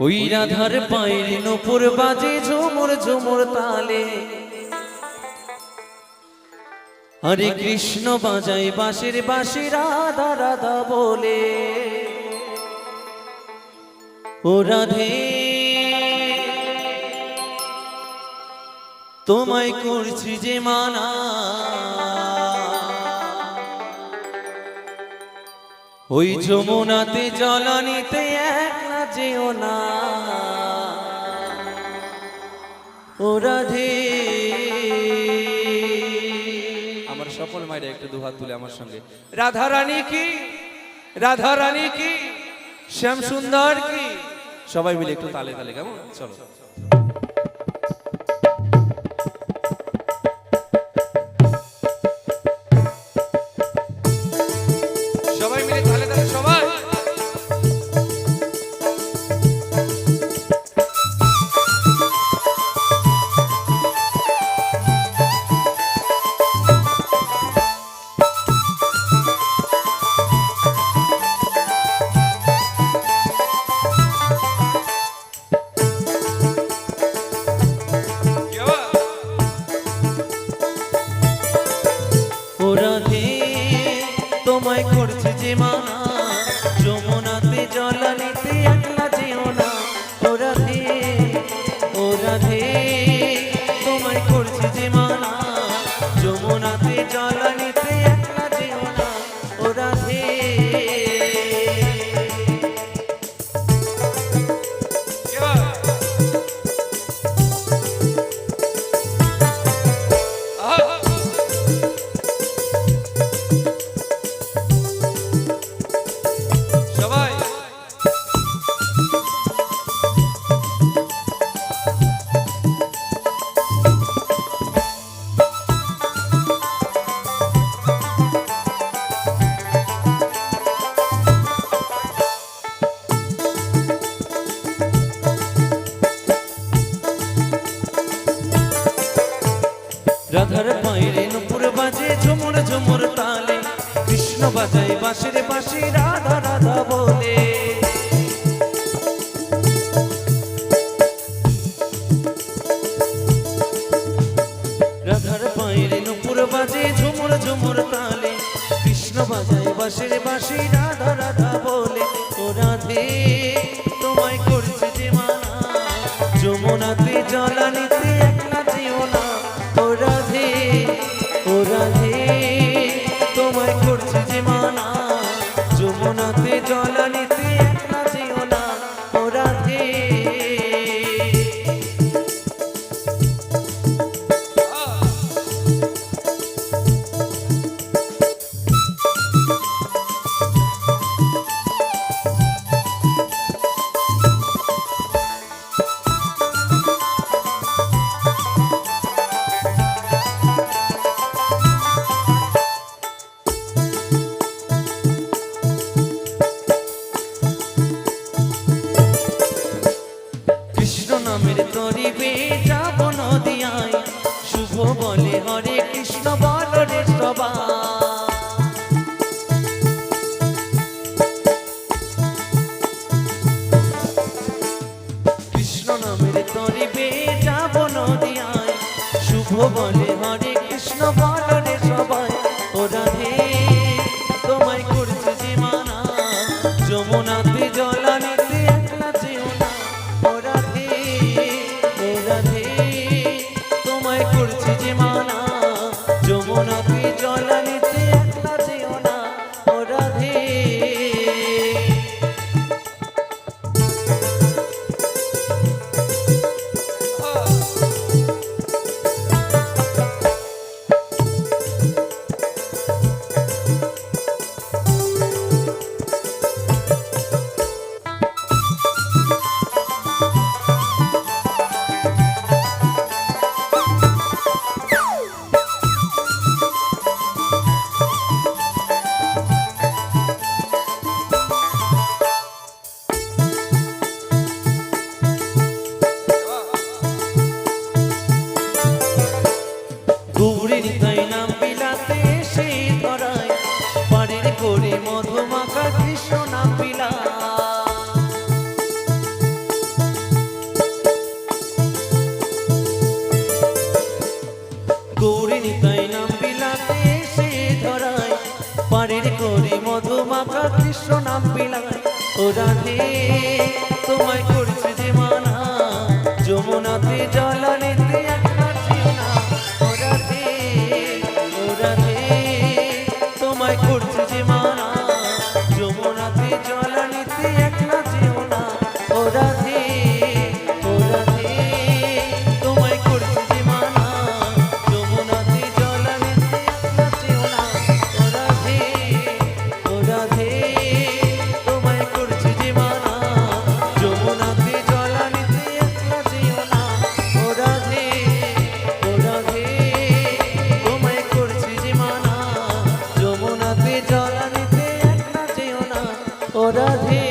ওই রাধার পায়ের নূপুর বাজে ঝুমুর ঝুমুর তালে, হরে কৃষ্ণ বাজায় বাঁশির বাঁশি রাধা রাধা বলে। ও রাধে তোমায় করছি যে মানা, ওই যমুনাতে জলানিতে একলা যেও না। ও রাধে আমার সকল মায়েরা একটু দুহাত তুলে আমার সঙ্গে, রাধা রানী কি, রাধা রানী কি, শ্যাম সুন্দর কি, সবাই মিলে একটু তালে তালে কেমন, চলো। সবাই মিলে তালে তালে সবাই। তোমায় করছে যে মানা, যমুনাতে জলানিতে একলা যেও না। ও রাধে ও রাধে তোমায় করছে যে মানা, যমুনাতে জলানিতে একলা যেও না। ও রাধে রাধার পায়ের নূপুর বাজে ঝুমুর ঝুমুর তালে, কৃষ্ণ বাজায় বাঁশির বাঁশি রাধা রাধা বলে। রাধার পায়ের নূপুর বাজে ঝুমুর ঝুমুর তালে, কৃষ্ণ বাজায় বাঁশির বাঁশি রাধা রাধা বলে। ও রাধে তোমায় করছে যে মানা, যমুনাতে জলানিতে একলা যেও না। ও রাধে ও রাধে তোমায় করছে যে মানা, যমুনাতে জলানিতে একলা যেও না। ও রাধে নামের তরিবে যাব নদিয়ায়, শুভ বলে হরে কৃষ্ণ বল রে সবাই। কৃষ্ণ নামের তরিবে যাব নদিয়ায়, শুভ বলে হরে কৃষ্ণ বল রে সবাই। ও রাধে তোমায় করছে যে মানা, যমুনাতে জলানিতে একলা যেও না। ও রাধে ও রাধে তোমায় করছে যে মানা, যমুনাতে জলানিতে একলা যেও না। ও রাধে হঠাৎ কৃষ্ণ নাম বিলায় ও রাধে তোমায় করছে যে মানা যমুনাতে জল নিতে একলা যেও না ও রাধে তোমায় করছে যে মানা যমুনাতে জল নিতে একলা যেও না ও রাধে তোমায় করছে যে মানা যমুনাতে জল নিতে একলা যেও না ও রাধে তোমায় করছে যে মানা যমুনাতে জল নিতে একলা যেও না ও রাধে তোমায় করছে যে মানা যমুনাতে জল নিতে একলা যেও না ও রাধে।